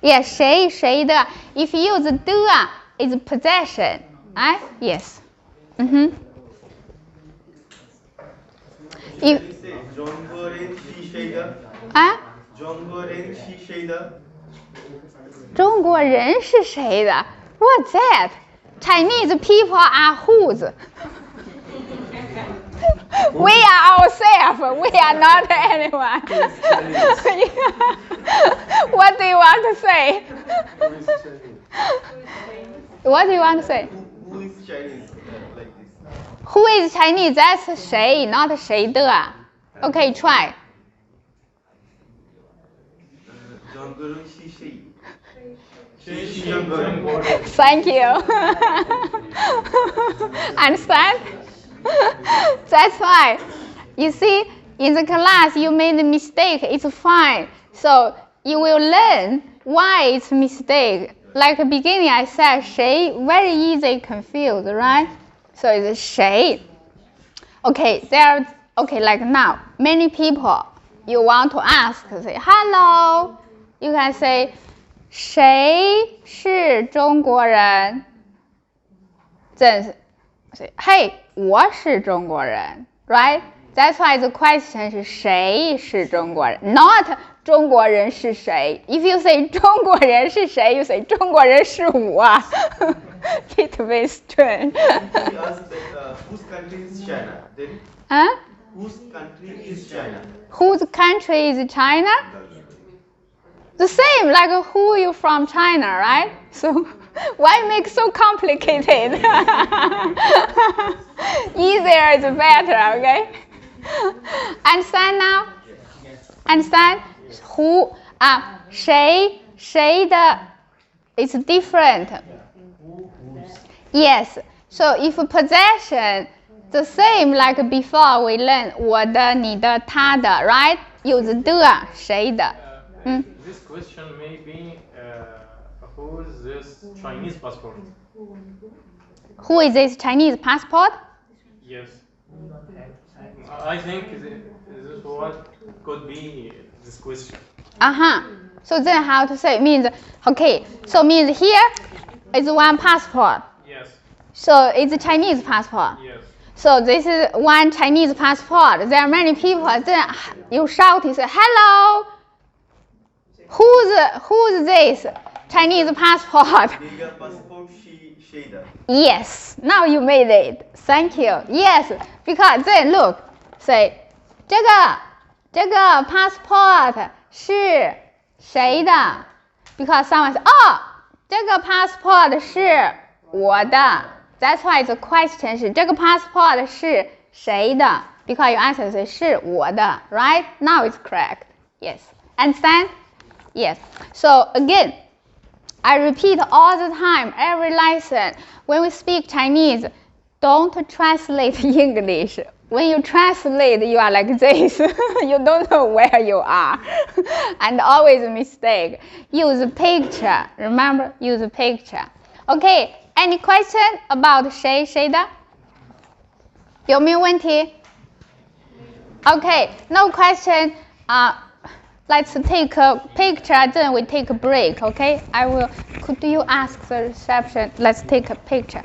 Yeah, 谁的 If you use 的 is possession, right? Yes. If 中国人是谁的？啊，中国人是谁的？中国人是谁的 What's that? Chinese people are whose? We are ourselves. We are not anyone. What do you want to say? What do you want to say? Who is Chinese like this? Who is Chinese? That's 谁 not 谁的 Okay, try. 中国人是谁？谁是中国人？ Thank you. Understand? That's why. You see, in the class you made a mistake. It's fine. So you will learn why it's a mistake. Like the beginning I said 谁 very easy confused, right? So it's 谁. Okay, okay, like now, many people you want to ask, say hello. You can say 谁是中国人 Then say, hey, 我是中国人 right? That's why the question 是谁是中国人 not 中国人是谁 If you say 中国人是谁 you say 中国人是我 It will be strange. He asked that, whose country is China? Then Huh? whose country is China? Whose country is China? The same, like who you from China, right? So why make so complicated? Easier is better, okay? Understand now? Understand? Who 谁的 is different. Yes. So if possession the same like before we learned 我的、你的、他的 right? Use 的谁的 This question may be who is this Chinese passport? Who is this Chinese passport? Yes. I think this is what could be this question. So then how to say means okay. So means here is one passport. Yes. So it's a Chinese passport. Yes. So this is one Chinese passport. There are many people. Then you shout, you say, hello. Who's this Chinese passport? Legal passport 谁的？ Yes. Now you made it. Thank you. Yes. Because then look, say 这个 passport 是谁的 Because someone says, 这个 passport 是我的 That's why the question 是这个 passport 是谁的 Because you answer say 是我的 Right? Now it's correct. Yes. Understand? Yes. So again, I repeat all the time, every lesson, when we speak Chinese, don't translate English. When you translate, you are like this. You don't know where you are. And always a mistake. Use a picture. Remember, use a picture. Okay, any question about 谁的？有没有问题？ Okay, no question. Let's take a picture, then we take a break, okay? Could you ask the reception? Let's take a picture.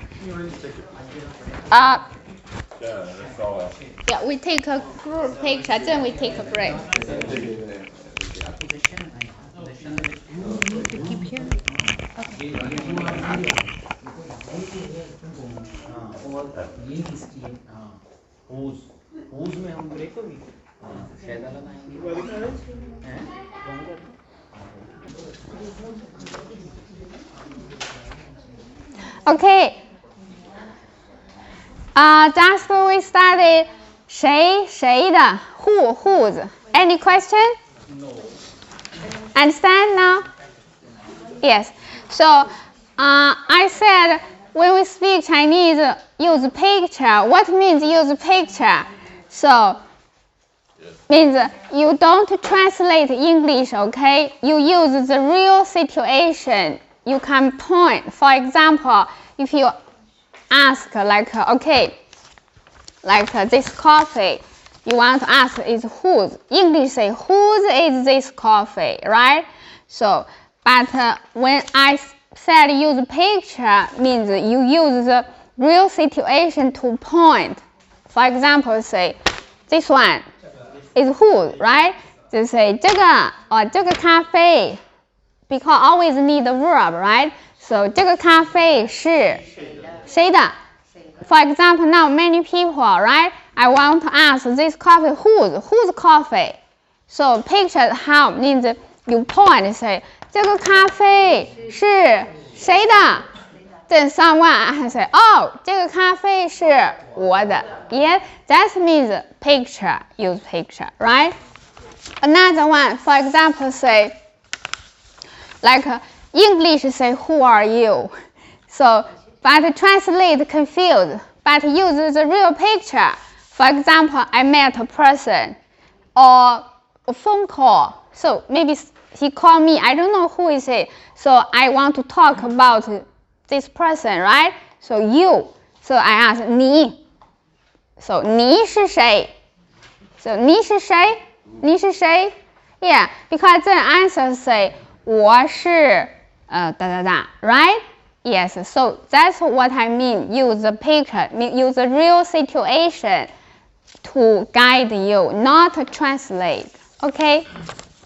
Yeah, we take a group picture, then we take a break. Whose में हम break होगी शायद अलग आएंगे Okay. Just we studied 谁的 whose. Any question? No. Understand now? Yes. So I said when we speak Chinese, use picture. What means use picture? So means you don't translate English, okay? You use the real situation. You can point. For example, if you ask like, okay, like this coffee, you want to ask is whose. English say whose is this coffee, right? So But when I said use picture, means you use the real situation to point. For example, say this one is who, right? 就 say 这个这个咖啡 because always need the verb, right? So 这个咖啡是谁的 For example, now many people, right? I want to ask this coffee whose coffee? So picture how means you point say 这个咖啡是谁的 Then someone say, oh, 这个咖啡是我的 Yes, that means picture, use picture, right? Another one, for example, say, like English say, who are you? So, but translate confused, but use the real picture. For example, I met a person or a phone call. So maybe he called me, I don't know who is he. So I want to talk about this person, right? So you. So I ask 你 So 你是谁 So 你是谁 你是谁 Yeah, because the answer say 我是right? Yes, so that's what I mean. Use the picture, use the real situation to guide you, not translate. Okay?